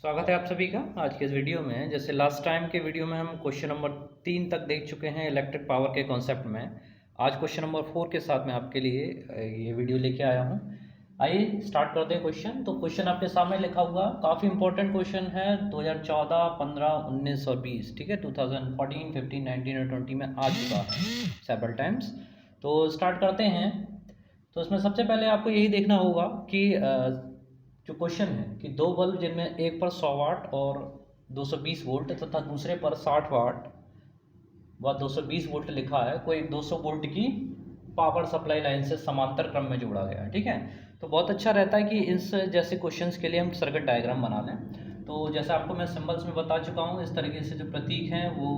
स्वागत है आप सभी का आज के इस वीडियो में। जैसे लास्ट टाइम के वीडियो में हम क्वेश्चन नंबर 3 तक देख चुके हैं इलेक्ट्रिक पावर के कॉन्सेप्ट में। आज क्वेश्चन नंबर 4 के साथ मैं आपके लिए ये वीडियो लेके आया हूँ। आइए स्टार्ट करते हैं क्वेश्चन। तो क्वेश्चन आपके सामने लिखा हुआ काफ़ी इंपॉर्टेंट क्वेश्चन है 2014, 15, 19 और 20। ठीक है, 2014, 15, 19 और 20 में आ चुका है सेवरल टाइम्स। तो स्टार्ट करते हैं। तो इसमें सबसे पहले आपको यही देखना होगा कि जो क्वेश्चन है कि दो बल्ब जिनमें एक पर 100 वाट और 220 वोल्ट तथा दूसरे पर 60 वाट व 220 वोल्ट लिखा है, कोई 200 वोल्ट की पावर सप्लाई लाइन से समांतर क्रम में जोड़ा गया है। ठीक है, तो बहुत अच्छा रहता है कि इस जैसे क्वेश्चंस के लिए हम सर्किट डायग्राम बना लें। तो जैसे आपको मैं सिंबल्स में बता चुका हूँ, इस तरीके से जो प्रतीक हैं वो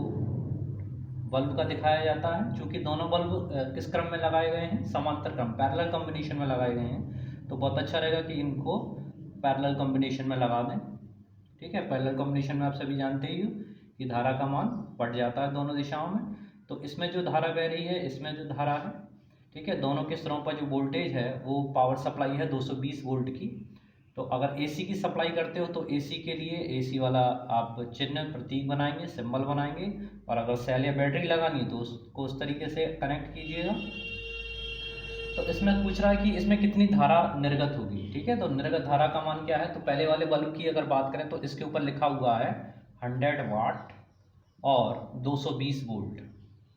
बल्ब का दिखाया जाता है। चूँकि दोनों बल्ब किस क्रम में लगाए गए हैं, समांतर क्रम, पैरेलल कॉम्बिनेशन में लगाए गए हैं, तो बहुत अच्छा रहेगा कि इनको पैरेलल कॉम्बिनेशन में लगा दें। ठीक है, पैरेलल कॉम्बिनेशन में आप सभी जानते ही हो कि धारा का मान बढ़ जाता है दोनों दिशाओं में। तो इसमें जो धारा बह रही है, इसमें जो धारा है, ठीक है, दोनों के सिरों पर जो वोल्टेज है वो पावर सप्लाई है 220 वोल्ट की। तो अगर एसी की सप्लाई करते हो तो एसी के लिए एसी वाला आप चिन्ह प्रतीक बनाएंगे, सिंबल बनाएंगे। और अगर सेल या बैटरी लगानी है तो उसको उस तरीके से कनेक्ट कीजिएगा। तो इसमें पूछ रहा है कि इसमें कितनी धारा निर्गत होगी। ठीक है, तो निर्गत धारा का मान क्या है। तो पहले वाले बल्ब की अगर बात करें तो इसके ऊपर लिखा हुआ है 100 वाट और 220 वोल्ट।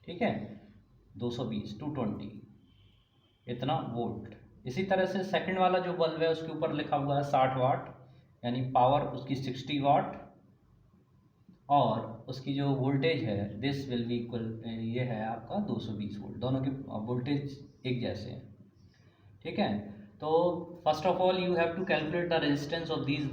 ठीक है, 220 220 इतना वोल्ट। इसी तरह से सेकंड वाला जो बल्ब है उसके ऊपर लिखा हुआ है 60 वाट, यानी पावर उसकी 60 वाट, और उसकी जो वोल्टेज है दिस विल बी इक्वल, ये है आपका 220 वोल्ट। दोनों के वोल्टेज एक जैसे हैं। ठीक है, तो first of all you have to calculate the resistance of these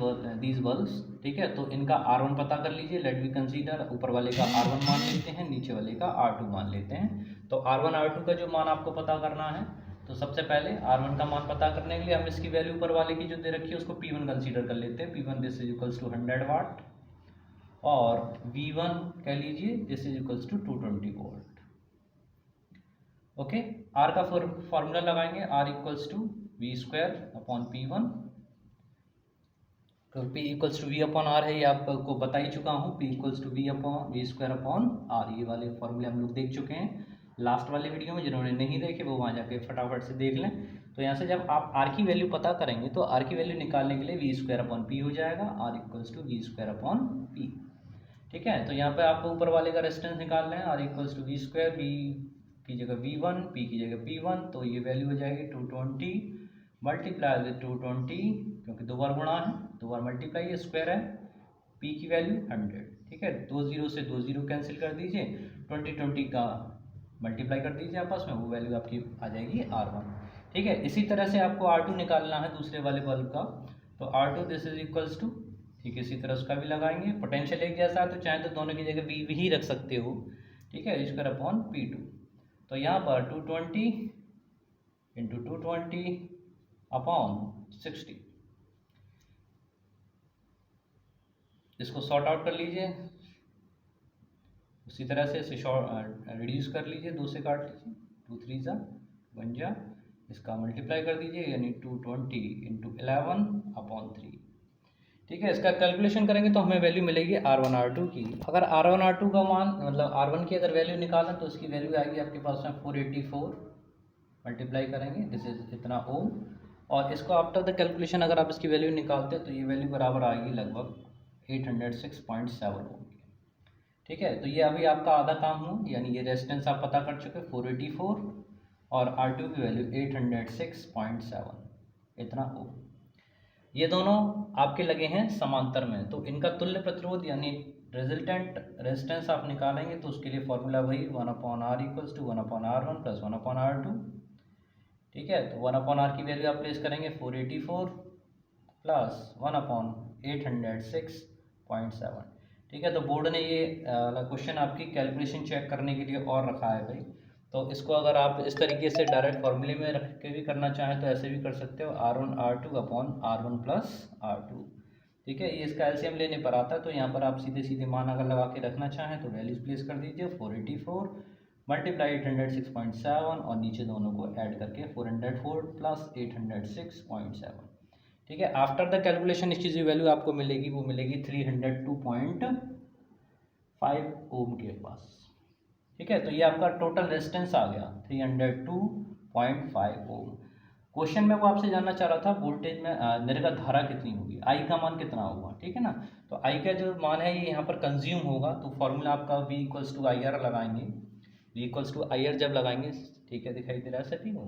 bulbs. ठीक है, तो इनका R1 पता कर लीजिए। लेट वी कंसीडर ऊपर वाले का R1 मान लेते हैं, नीचे वाले का R2 मान लेते हैं। तो R1 R2 का जो मान आपको पता करना है, तो सबसे पहले R1 का मान पता करने के लिए हम इसकी वैल्यू ऊपर वाले की जो दे रखी है उसको P1 कंसीडर कर लेते हैं। P1 this is equals to 100 watt और V1 कह लीजिए this is equals to 220 volt. Okay, R का फॉर्मूला लगाएंगे, R equals to V square upon P one. तो P equals to V upon R है, ये आपको बता ही चुका हूँ। P equals to V square upon R, ये वाले फॉर्मूले हम लोग देख चुके हैं लास्ट वाले वीडियो में। जिन्होंने नहीं देखे वो वहाँ जाके फटाफट से देख लें। तो यहाँ से जब आप आर की वैल्यू पता करेंगे तो आर की वैल्यू निकालने के लिए वी स्क्वायर अपॉन पी हो जाएगा, R equals to V square upon P. ठीक है, तो यहाँ पे आपको ऊपर वाले का रेजिस्टेंस निकालना है, R equals to V square, V की जगह V1, P की जगह P1, तो ये वैल्यू हो जाएगी 220 मल्टीप्लाई विद 220, क्योंकि दो बार गुणा है, दो बार मल्टीप्लाई है, स्क्वायर है, P की वैल्यू 100। ठीक है, दो जीरो से दो जीरो कैंसिल कर दीजिए, 20 का मल्टीप्लाई कर दीजिए आपस में, वो वैल्यू आपकी आ जाएगी R1। ठीक है, इसी तरह से आपको R2 निकालना है दूसरे वाले बल्ब का। तो R2 this is equals to, ठीक है, इसी तरह उसका भी लगाएंगे। पोटेंशियल एक जैसा है तो चाहे तो दोनों की जगह V ही रख सकते हो। ठीक है, स्क्वायर अपॉन P2। तो यहाँ पर 220 इंटू 220 अपॉन 60, इसको सॉर्ट आउट कर लीजिए। उसी तरह से इसे रिड्यूस कर लीजिए, दो से काट लीजिए, 2 3 जा 1 जा, इसका मल्टीप्लाई कर दीजिए, यानी 220 इंटू 11 अपॉन 3। ठीक है, इसका कैलकुलेशन करेंगे तो हमें वैल्यू मिलेगी R1 R2 की। अगर R1 R2 का मान मतलब R1 की अगर वैल्यू निकालें तो इसकी वैल्यू आएगी आपके पास में 484, मल्टीप्लाई करेंगे दिस इज इतना ओम। और इसको आफ्टर द कैलकुलेशन अगर आप इसकी वैल्यू निकालते हैं तो ये वैल्यू बराबर आएगी लगभग 806.7 ओम की। ठीक है, तो ये अभी आपका आधा काम हो, यानी ये रेजिस्टेंस आप पता कर चुके 484 और R2 की वैल्यू 806.7 इतना ओम। ये दोनों आपके लगे हैं समांतर में, तो इनका तुल्य प्रतिरोध यानी रिजल्टेंट रेजिस्टेंस आप निकालेंगे तो उसके लिए फॉर्मूला वही 1 upon R equals to 1 upon R1 plus 1 upon R2। ठीक है, तो 1 अपॉन आर की वैल्यू आप प्लेस करेंगे 484 प्लस 1 अपॉन 806.7। ठीक है, तो बोर्ड ने ये क्वेश्चन आपकी कैलकुलेशन चेक करने के लिए और रखा है भाई। तो इसको अगर आप इस तरीके से डायरेक्ट फॉर्मूले में रख के भी करना चाहें तो ऐसे भी कर सकते हो, R1 R2 upon R1 plus R2। ठीक है, ये इसका एलसीएम लेने पर आता है, तो यहाँ पर आप सीधे सीधे मान अगर लगा के रखना चाहें तो वैल्यूज प्लेस कर दीजिए, 484 मल्टीप्लाई 806.7 और नीचे दोनों को ऐड करके 404 प्लस 806.7। ठीक है। आफ्टर द कैलकुलेशन इस चीज़ की वैल्यू आपको मिलेगी, वो मिलेगी 302.5 ओम के पास। ठीक है, तो ये आपका टोटल रेजिस्टेंस आ गया 302.5 ओम। क्वेश्चन में वो आपसे जानना चाह रहा था वोल्टेज में निर्गत धारा कितनी होगी, आई का मान कितना होगा। ठीक है ना, तो आई का जो मान है ये यहाँ पर कंज्यूम होगा, तो फॉर्मूला आपका V equals to I R लगाएंगे। V equals to I R जब लगाएंगे, ठीक है, दिखाई दे रहा है सभी को।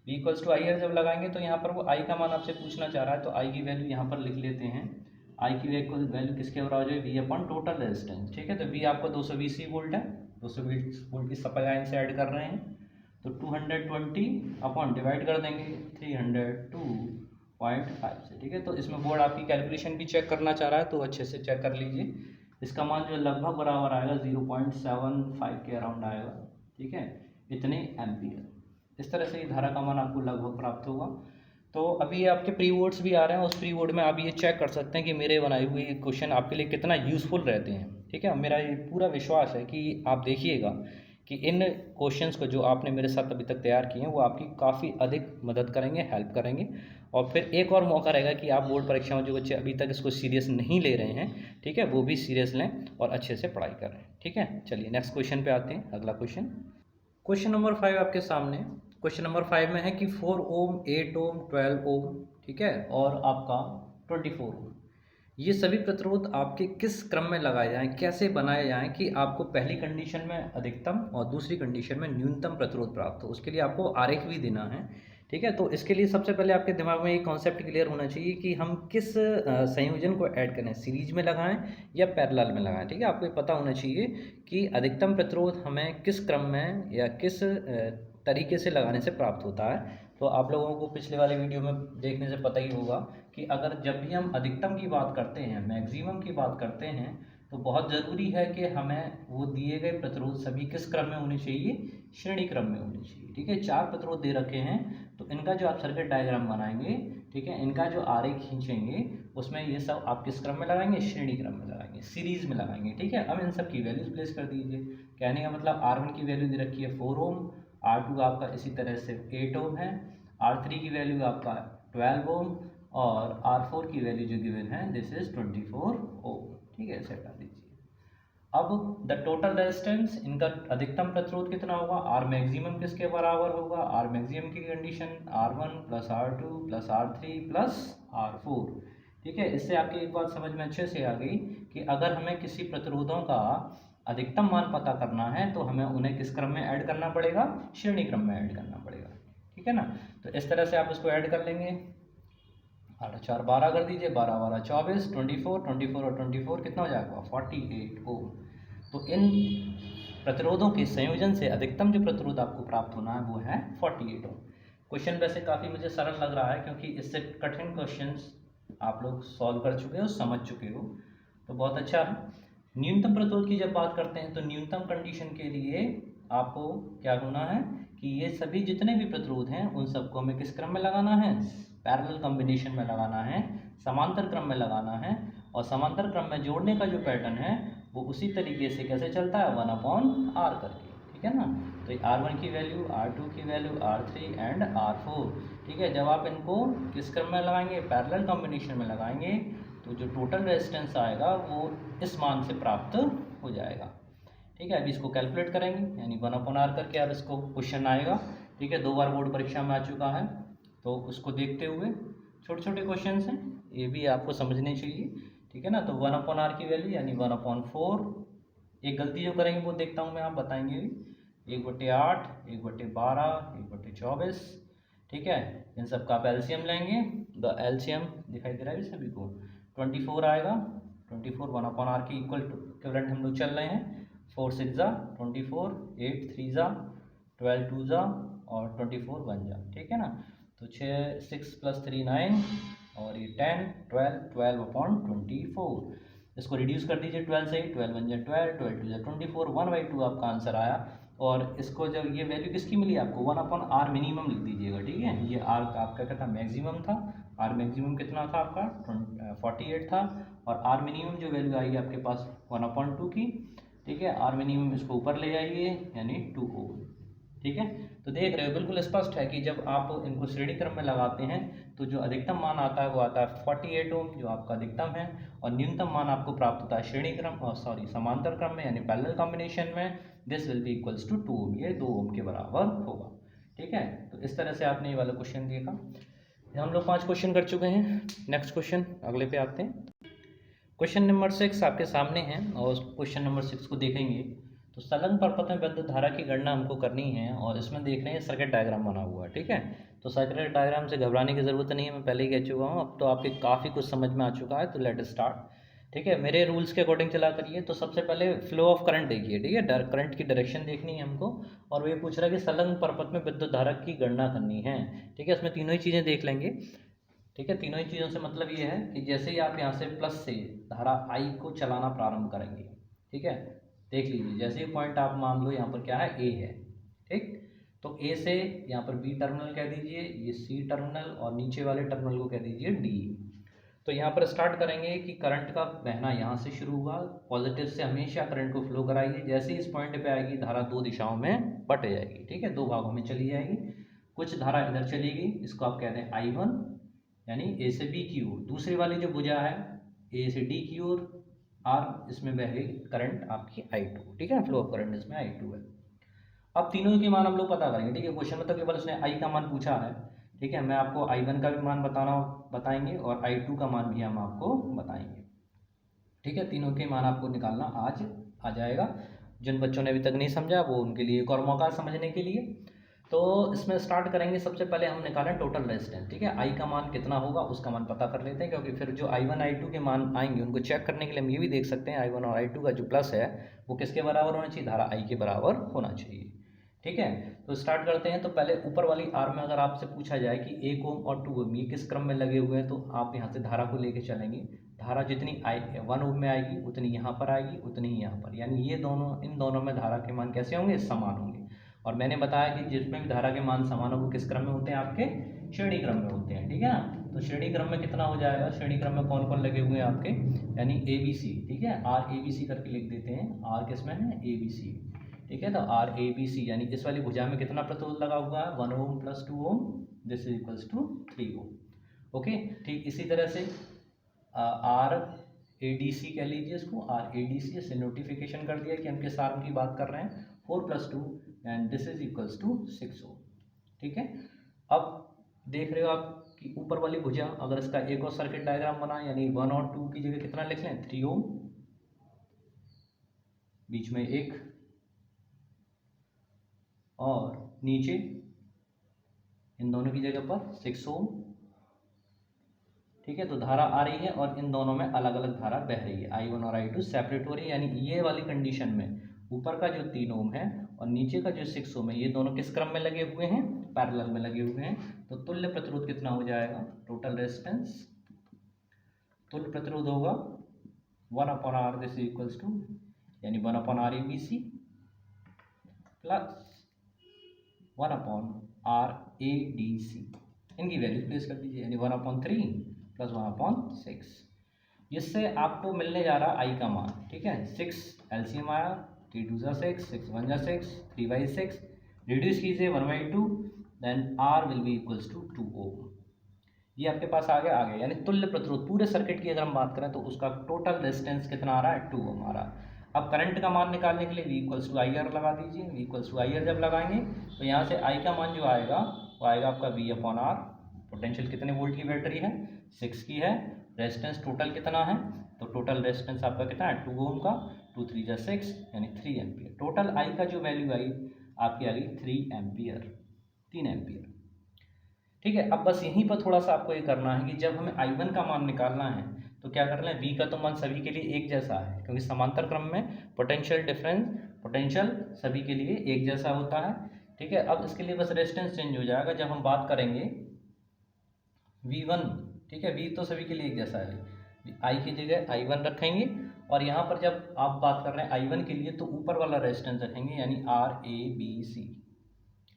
V equals to I R जब लगाएंगे तो यहाँ पर वो आई का मान आपसे पूछना चाह रहा है, तो आई की वैल्यू यहाँ पर लिख लेते हैं। आई की वैल्यू किसके बराबर है, V अपॉन टोटल रेजिस्टेंस। ठीक है, तो V आपका 220 वोल्ट है, 220 वोल्ट की सप्लाई लाइन से ऐड कर रहे हैं, तो 220 अपॉन डिवाइड कर देंगे 302.5 से। ठीक है, तो इसमें बोर्ड आपकी कैलकुलेशन भी चेक करना चाह रहा है, तो अच्छे से चेक कर लीजिए। इसका मान जो लगभग बराबर आएगा 0.75 के अराउंड आएगा। ठीक है, इतने एम्पियर। इस तरह से ये धारा का मान आपको लगभग प्राप्त होगा। तो अभी ये आपके प्री बोर्ड्स भी आ रहे हैं, उस प्री बोर्ड में आप ये चेक कर सकते हैं कि मेरे बनाए हुए क्वेश्चन आपके लिए कितना यूज़फुल रहते हैं। ठीक है, मेरा ये पूरा विश्वास है कि आप देखिएगा कि इन क्वेश्चंस को जो आपने मेरे साथ अभी तक तैयार किए हैं वो आपकी काफ़ी अधिक मदद करेंगे, हेल्प करेंगे। और फिर एक और मौका रहेगा कि आप बोर्ड परीक्षा में जो बच्चे अभी तक इसको सीरियस नहीं ले रहे हैं, ठीक है, वो भी सीरियस लें और अच्छे से पढ़ाई करें। ठीक है, चलिए नेक्स्ट क्वेश्चन पे आते हैं। अगला क्वेश्चन नंबर 5 आपके सामने। क्वेश्चन नंबर 5 में है कि 4 ओम, 8 ओम, 12 ओम, ठीक है, और आपका 24 ओम, ये सभी प्रतिरोध आपके किस क्रम में लगाए जाएं, कैसे बनाए जाएं कि आपको पहली कंडीशन में अधिकतम और दूसरी कंडीशन में न्यूनतम प्रतिरोध प्राप्त हो। उसके लिए आपको आरेख भी देना है। ठीक है, तो इसके लिए सबसे पहले आपके दिमाग में ये कॉन्सेप्ट क्लियर होना चाहिए कि हम किस संयोजन को ऐड करें, सीरीज में लगाएं या पैरेलल में लगाएं। ठीक है, आपको पता होना चाहिए कि अधिकतम प्रतिरोध हमें किस क्रम में या किस तरीके से लगाने से प्राप्त होता है। तो आप लोगों को पिछले वाले वीडियो में देखने से पता ही होगा कि अगर जब भी हम अधिकतम की बात करते हैं, मैक्सिमम की बात करते हैं, तो बहुत ज़रूरी है कि हमें वो दिए गए प्रतिरोध सभी किस क्रम में होने चाहिए, श्रेणी क्रम में होने चाहिए। ठीक है, 4 प्रतिरोध दे रखे हैं, तो इनका जो आप सर्किट डायग्राम बनाएंगे, ठीक है, इनका जो आरेख खींचेंगे, उसमें ये सब आप किस क्रम में लगाएंगे, श्रेणी क्रम में लगाएंगे, सीरीज में लगाएंगे। ठीक है, अब इन सब की वैल्यूज प्लेस कर दीजिए। कहने का मतलब R1 की वैल्यू दे रखी है 4 ओम, R2 आपका इसी तरह से 8 ओम है, R3 की वैल्यू आपका 12 ओम, और R4 की वैल्यू जो गिवन है दिस इज 24 ओम। ठीक है, ऐसे कर दीजिए। अब द टोटल रेजिस्टेंस, इनका अधिकतम प्रतिरोध कितना होगा, आर मैक्सिमम किसके बराबर होगा, आर मैक्सिमम की condition R1 plus R2 plus R3 plus R4। ठीक है, इससे आपकी एक बात समझ में अच्छे से आ गई कि अगर हमें किसी प्रतिरोधों का अधिकतम मान पता करना है तो हमें उन्हें किस क्रम में ऐड करना पड़ेगा, श्रेणी क्रम में ऐड करना पड़ेगा। ठीक है ना, तो इस तरह से आप इसको ऐड कर लेंगे। 8 4 12 कर दीजिए, 12 12 24, 24 और 24 कितना हो जाएगा, 48 ओम। तो इन प्रतिरोधों के संयोजन से अधिकतम जो प्रतिरोध आपको प्राप्त होना है वो है 48 ओम। क्वेश्चन वैसे काफ़ी मुझे सरल लग रहा है क्योंकि इससे कठिन क्वेश्चंस आप लोग सॉल्व कर चुके हो, समझ चुके हो, तो बहुत अच्छा है। न्यूनतम प्रतिरोध की जब बात करते हैं तो न्यूनतम कंडीशन के लिए आपको क्या होना है कि ये सभी जितने भी प्रतिरोध हैं उन सबको हमें किस क्रम में लगाना है, पैरेलल कॉम्बिनेशन में लगाना है, समांतर क्रम में लगाना है। और समांतर क्रम में जोड़ने का जो पैटर्न है वो उसी तरीके से कैसे चलता है, 1/r करके। ठीक है ना, तो R1 की वैल्यू, R2 की वैल्यू, R3 एंड R4। ठीक है, जब आप इनको किस क्रम में लगाएंगे, पैरेलल कॉम्बिनेशन में लगाएंगे, तो जो टोटल रेजिस्टेंस आएगा वो इस मान से प्राप्त हो जाएगा। ठीक है, अभी इसको कैलकुलेट करेंगे, यानी 1/r करके अब इसको क्वेश्चन आएगा। ठीक है, 2 बार बोर्ड परीक्षा में आ चुका है, तो उसको देखते हुए छोटे छोटे क्वेश्चन हैं, ये भी आपको समझने चाहिए। ठीक है ना, तो 1/r की वैल्यू यानी 1/4। एक गलती जो करेंगे वो देखता हूँ मैं, आप बताएंगे भी, 1/8, 1/12, 1/24। ठीक है, इन सब का आप एलसीएम लेंगे, द एलसीएम दिखाई दे रहा है सभी को, 24 आएगा। 24 1/r की इक्वलेंट हम लोग चल रहे हैं, 4 6 जा 24, 8 3 जा 12 2 जा और 24 1 जा। ठीक है ना, तो 6 प्लस 3 9 और ये 10 12/24। इसको रिड्यूस कर दीजिए 12 से, 12 1 जा 12, 12 2 जा 24, 1/2 आपका आंसर आया। और इसको जब ये वैल्यू किसकी मिली आपको, 1/r मिनिमम लिख दीजिएगा। ठीक है, ये r का आपका क्या था, मैक्सिमम था। r मैक्सिमम कितना था आपका, 48 था, और r मिनिमम जो वैल्यू आई आपके पास 1/2 की। ठीक है, r मिनिमम इसको ऊपर ले जाइए यानी 2 ओम। ठीक है, तो देख रहे हो बिल्कुल स्पष्ट है कि जब आप इनको श्रेणी क्रम में लगाते हैं तो जो अधिकतम मान आता है वो आता है 48 ओम, जो आपका अधिकतम है, और न्यूनतम मान आपको प्राप्त होता है श्रेणी क्रम और समांतर क्रम में यानी पैरेलल कॉम्बिनेशन में। This will be equals to 2 ohm, ये 2 ओम के बराबर होगा। ठीक है, तो इस तरह से आपने ये वाला क्वेश्चन देखा। हम लोग 5 क्वेश्चन कर चुके हैं। नेक्स्ट क्वेश्चन अगले पे आते हैं। क्वेश्चन नंबर 6 आपके सामने है, और क्वेश्चन नंबर 6 को देखेंगे तो संलग्न परपथ में विद्युत धारा की गणना हमको करनी है, और इसमें देख रहे हैं सर्किट डायग्राम बना हुआ है। ठीक है, तो सर्किट डायग्राम से घबराने की ज़रूरत नहीं है, मैं पहले ही कह चुका हूँ, अब तो आपके काफ़ी कुछ समझ में आ चुका है। तो लेट स्टार्ट। ठीक है, मेरे रूल्स के अकॉर्डिंग चला करिए। तो सबसे पहले फ्लो ऑफ करंट देखिए। ठीक है, करंट की डायरेक्शन देखनी है हमको, और वो ये पूछ रहा है कि संलग्न परपथ में विद्युत धारा की गणना करनी है। ठीक है, इसमें तीनों ही चीज़ें देख लेंगे। ठीक है, तीनों ही चीज़ों से मतलब ये है कि जैसे ही आप यहाँ से प्लस से धारा आई को चलाना प्रारंभ करेंगे, ठीक है, देख लीजिए, जैसे ही पॉइंट आप मान लो यहाँ पर क्या है, ए है। ठीक, तो ए से यहाँ पर बी टर्मिनल कह दीजिए, ये सी टर्मिनल, और नीचे वाले टर्मिनल को कह दीजिए डी। तो यहाँ पर स्टार्ट करेंगे कि करंट का बहना यहाँ से शुरू हुआ, पॉजिटिव से हमेशा करंट को फ्लो कराइए। जैसे ही इस पॉइंट पे आएगी धारा दो दिशाओं में बट जाएगी। ठीक है, दो भागों में चली जाएगी। कुछ धारा इधर चलेगी, इसको आप कहते हैं I1, यानी ए से बी की ओर। दूसरी वाली जो भुजा है ए से डी की ओर, आर, इसमें बहेगी करंट आपकी I2। ठीक है, फ्लो ऑफ करंट इसमें I2 है। अब तीनों के मान हम लोग पता करेंगे। ठीक है, क्वेश्चन में तो केवल उसने आई का मान पूछा है। ठीक है, मैं आपको I1 का भी मान बताएंगे, और I2 का मान भी हम आपको बताएंगे। ठीक है, तीनों के मान आपको निकालना आज आ जाएगा। जिन बच्चों ने अभी तक नहीं समझा वो उनके लिए एक और मौका समझने के लिए। तो इसमें स्टार्ट करेंगे, सबसे पहले हम निकालें टोटल रेजिस्टेंस। ठीक है, आई का मान कितना होगा उसका मान पता कर लेते हैं, क्योंकि फिर जो I1 I2 के मान आएंगे उनको चेक करने के लिए हम ये भी देख सकते हैं I1 और I2 का जो प्लस है वो किसके बराबर होना चाहिए, धारा I के बराबर होना चाहिए। ठीक है, तो स्टार्ट करते हैं। तो पहले ऊपर वाली आर में अगर आपसे पूछा जाए कि 1 ओम और 2 ओम ये किस क्रम में लगे हुए हैं, तो आप यहाँ से धारा को लेके चलेंगे। धारा जितनी 1 ओम में आएगी उतनी यहाँ पर आएगी, उतनी ही यहाँ पर, यानी ये दोनों, इन दोनों में धारा के मान कैसे होंगे, समान होंगे। और मैंने बताया कि जिसमें भी धारा के मान समान हो वो किस क्रम में होते हैं, आपके श्रेणी क्रम में होते हैं। ठीक है ना, तो श्रेणी क्रम में कितना हो जाएगा, श्रेणी क्रम में कौन कौन लगे हुए हैं आपके, यानी ABC। ठीक है, RABC करके लिख देते हैं, आर किसमें है, ABC। ठीक है, तो RABC यानी इस वाली भुजा में कितना प्रतिरोध लगा हुआ है, 1 ohm plus 2 ohm, this is equals to 3 ohm. Okay, ठीक इसी तरह से RADC कह लीजिए इसको, RADC से नोटिफिकेशन कर दिया कि हम किस आर्म की बात कर रहे हैं, 4 + 2 and this is equals to 6 ohm. ठीक है, अब देख रहे हो आप कि ऊपर वाली भुजा, अगर इसका एक और सर्किट डायग्राम बना, यानी 1 और 2 की जगह कितना लिख लें, 3 ओम, बीच में 1, और नीचे इन दोनों की जगह पर 6 ओम। ठीक है, तो धारा आ रही है और इन दोनों में अलग अलग धारा बह रही है, I1 और I2 सेपरेट हो रही है। यानी ये वाली कंडीशन में ऊपर का जो 3 ओम है और नीचे का जो 6 ओम है, ये दोनों किस क्रम में लगे हुए हैं, पैरेलल में लगे हुए हैं। तो तुल्य प्रतिरोध कितना हो जाएगा, टोटल रेजिस्टेंस, तुल्य प्रतिरोध होगा 1/R, this is equals to, यानी 1/RABC प्लस 1/RADC। इनकी वैल्यू प्लेस कर दीजिए, यानी 1/3 प्लस 1/6। जिससे आपको मिलने जा रहा आई का मान। ठीक है, 6 LCM आया, 3 2 6, 6 1 6, 3/6, रिड्यूस कीजिए 1/2, then R will be equals to 2 ohm. ये आपके पास आ गया। यानी तुल्य प्रतिरोध पूरे सर्किट की अगर हम बात करें तो उसका टोटल रेजिस्टेंस कितना आ रहा है, 2 ओम आ रहा है। अब करंट का मान निकालने के लिए V इक्वल्स टू IR लगा दीजिए। V इक्वल्स टू IR जब लगाएंगे तो यहाँ से I का मान जो आएगा वो आएगा आपका V/R। पोटेंशियल कितने वोल्ट की बैटरी है, 6 की है। रेजिस्टेंस टोटल कितना है, तो टोटल रेजिस्टेंस आपका कितना है, 2 ओम का, 2 3 6, यानी 3 एम्पियर। टोटल I का जो वैल्यू आई आपकी आ गई 3 एम्पियर, 3 एम्पियर। ठीक है, अब बस यहीं पर थोड़ा सा आपको ये करना है कि जब हमें I1 का मान निकालना है तो क्या कर लें, V का तो मान सभी के लिए एक जैसा है, क्योंकि समांतर क्रम में पोटेंशियल सभी के लिए एक जैसा होता है। ठीक है, अब इसके लिए बस रेजिस्टेंस चेंज हो जाएगा जब हम बात करेंगे V1। ठीक है, V तो सभी के लिए एक जैसा है, I की जगह I1 रखेंगे, और यहाँ पर जब आप बात कर रहे हैं I1 के लिए तो ऊपर वाला रेजिस्टेंस रखेंगे, यानी RABC।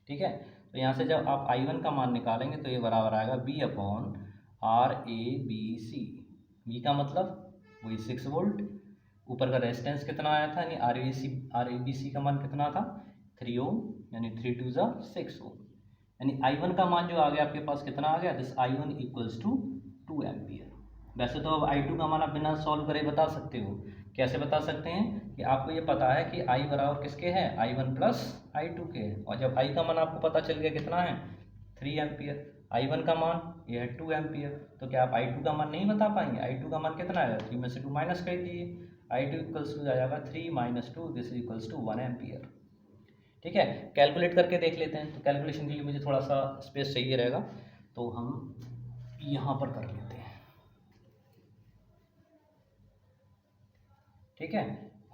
ठीक है, तो यहाँ से जब आप I1 का मान निकालेंगे तो ये बराबर आएगा V/RABC। V का मतलब वही 6 वोल्ट, ऊपर का रेजिस्टेंस कितना आया था, यानी RABC का मान कितना था, 3 ओम, यानी 3 2 6 ओम। यानी I1 का मान जो आ गया आपके पास कितना आ गया, this I1 equals to 2 ampere. वैसे तो अब I2 का मान आप बिना सॉल्व करे बता सकते हो। कैसे बता सकते हैं कि आपको ये पता है कि I बराबर किसके है, I1 प्लस I2 के है, और जब I का मान आपको पता चल गया कितना है 3 एम्पियर, I1 का मान ये है 2 एम्पियर, तो क्या आप I2 का मान नहीं बता पाएंगे। I2 का मान कितना आएगा, 3 में से 2 माइनस कर दीजिए, I2 इक्वल्स टू आ जाएगा 3 minus 2, this is equals to 1 ampere. ठीक है, कैलकुलेट करके देख लेते हैं। तो कैलकुलेशन के लिए मुझे थोड़ा सा स्पेस चाहिए रहेगा, तो हम यहाँ पर कर लेते हैं। ठीक है,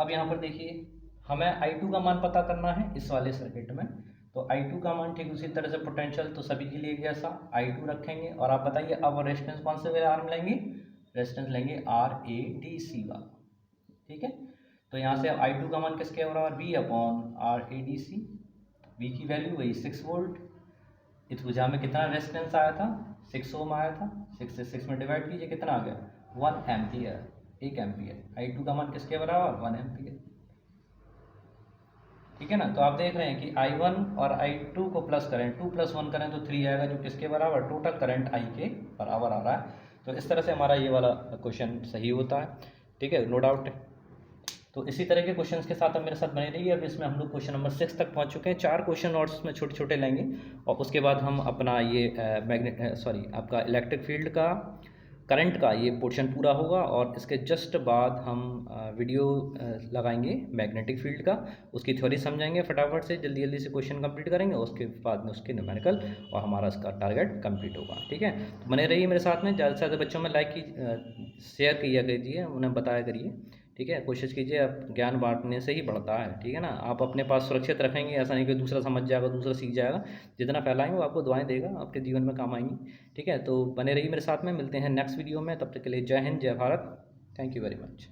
अब यहाँ पर देखिए हमें I2 का मान पता करना है इस वाले सर्किट में। तो I2 का मान ठीक उसी तरह से पोटेंशियल तो सभी के लिए जैसा I2 रखेंगे, और आप बताइए अब रेजिस्टेंस कौन से वाले आर्म लेंगे, रेजिस्टेंस लेंगे RADC वाला। ठीक है, तो यहाँ से I2 का मान किसके बराबर, V अपॉन RADC। V की वैल्यू वही 6 वोल्ट, इस भुजा में कितना रेजिस्टेंस आया था, 6 ओम आया था, 6 से 6 में डिवाइड कीजिए कितना आ गया 1 एम्पियर, 1 एम्पियर। I2 का मान किसके बराबर 1 एम्पियर। ठीक है ना, तो आप देख रहे हैं कि I1 और I2 को प्लस करें, 2 + 1 करें तो 3 आएगा, जो किसके बराबर, टोटल करंट I के बराबर आ रहा है। तो इस तरह से हमारा ये वाला क्वेश्चन सही होता है। ठीक है, नो डाउट। तो इसी तरह के क्वेश्चंस के साथ आप मेरे साथ बने रहिए। अब इसमें हम लोग क्वेश्चन नंबर 6 तक पहुंच चुके हैं। 4 क्वेश्चन और इसमें छोटे छोटे लेंगे, और उसके बाद हम अपना ये आपका इलेक्ट्रिक फील्ड का करंट का ये पोर्शन पूरा होगा, और इसके जस्ट बाद हम वीडियो लगाएंगे मैग्नेटिक फील्ड का, उसकी थ्योरी समझाएंगे फटाफट से, जल्दी जल्दी से क्वेश्चन कंप्लीट करेंगे, उसके बाद में उसके न्यूमेरिकल और हमारा इसका टारगेट कंप्लीट होगा। ठीक है, तो बने रहिए मेरे साथ में। ज़्यादा से ज़्यादा बच्चों में लाइक की शेयर किया कीजिए, उन्हें बताया करिए। ठीक है, कोशिश कीजिए, अब ज्ञान बांटने से ही बढ़ता है। ठीक है ना, आप अपने पास सुरक्षित रखेंगे, ऐसा नहीं कि दूसरा समझ जाएगा, दूसरा सीख जाएगा। जितना फैलाएंगे वो आपको दुआएं देगा, आपके जीवन में काम आएंगी। ठीक है, तो बने रहिए मेरे साथ में, मिलते हैं नेक्स्ट वीडियो में। तब तक के लिए जय हिंद, जय Bharat, thank you very much.